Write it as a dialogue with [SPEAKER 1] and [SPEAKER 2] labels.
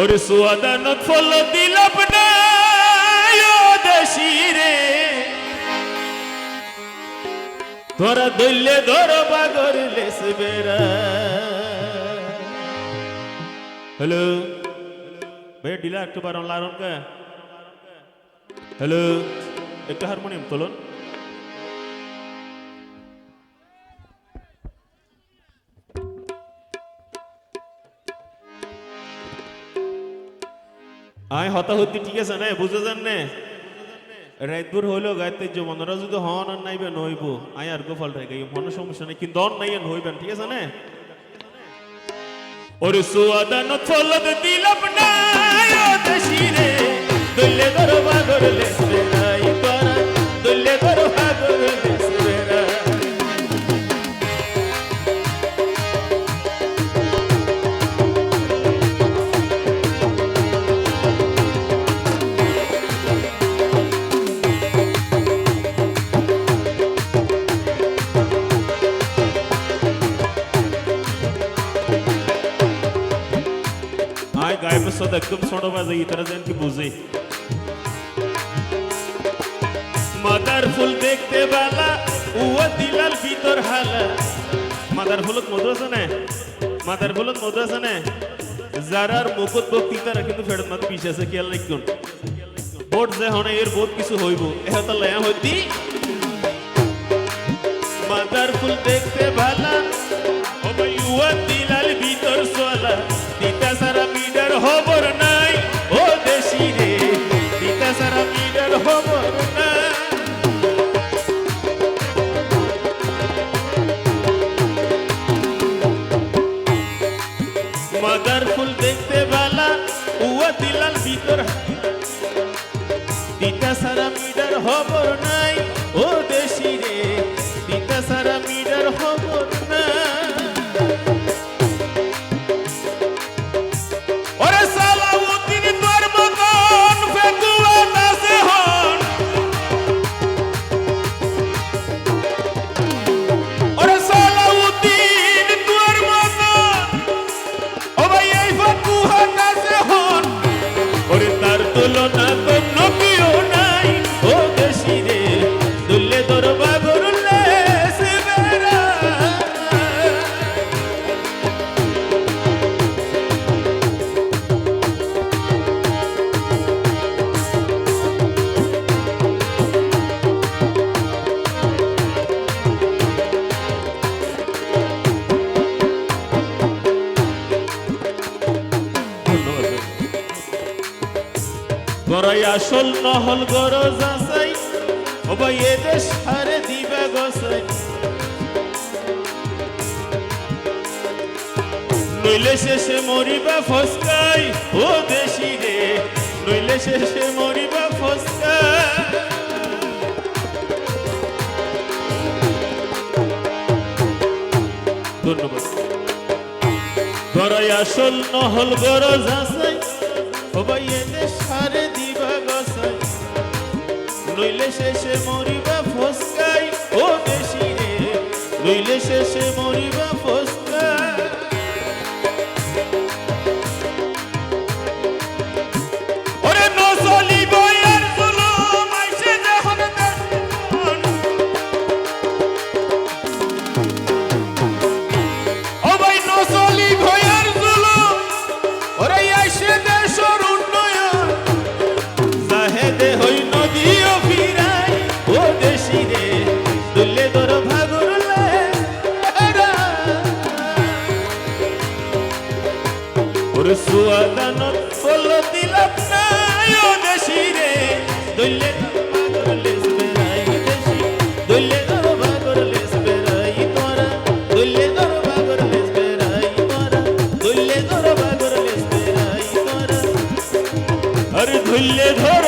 [SPEAKER 1] ওরে সুয়াদানত ফল দিলাম না দেশি রে তোরা দইলে ধর বাগর লেস বেড়া। হ্যালো ভাই ডিলা একটু বারণ লারন কা। হ্যালো একটু হারমোনিয়াম তোলন। আয় হতাহতি ঠিক আছে না বুঝে যান না রাতভর হইলো গাইতে জমানরা যদি হন আর নাইবে নইব আয় আর গোফল রেখে মনে সমস্যা নেই কিন্তু অন নাই হইবেন ঠিক আছে না। ওরে সুয়াদানত ফলদ দিলাম না দেশি রে দইলে ধর বাগর লেস বেড়াই তোরা দইলে ধর বাগর লেস বেড়া। গায়ে সদ একদম ছোট বাজে তারা যেন কি বুঝে মাদার ফুল দেখতে বালা উয়া দিলাল ভিতর হালা। মাদার ফুলত মধু আছে না মাদার ফুলত মধু আছে না যারার মুকুট ভক্তি তারা কিন্তু ফেরত মাত্র পিছিয়ে আছে খেয়াল রাখুন ভোট যে হনে এর বহুত কিছু হইব এহতা লয়া হইতি মাদার ফুল দেখতে বালা ও ভাই উয়া দিলাল ভিতর সোলা দিতা সারা মিডার খবর নাই ও দেশি রে দিতা সারা মিডার খবর নাই। মাদার ফুল দেখতে বালা উয়া দিলাল ভিতর দিতা সারা মিডার খবর নাই ও দেশি রে দিতা সারা মিডার খবর নাই। গরাই আসল নহল গরজ আসাই ও ভাই এ দেশ হারে দিবা গসাই নইলে শেষে মরিবা ফসকাই ও দেশি রে নইলে শেষে মরিবা ফসকাই। ধন্যবাদ। গরাই আসল নহল গরজ আসাই ও ভাই এ দেশ হারে দিবা গসাই নইলে শেষে মরিবা ফসকাই ও দেশি রে নইলে শেষে মরিবা ফসকাই। ওরে নসলি বয়ার জুলুম আইছে যখন ও ভাই নসলি বয়ার জুলুম ওরে আইছে দেশর উন্নয়ন জাহেদে হই নদী ও ফিরাই ও দেশি রে দুলে ধর ভাগর ওরে সুয়াদানত ফল দিলাম না ও দেশি রে দুলে ভাগর লেস বেড়াই দেশি দুলে ধর ভাগর লেস বেড়াই তোরা দুলে ধর ভাগর লেস বেড়াই তোরা দুলে ধর ভাগর লেস বেড়াই তোরা আরে দুলে ধর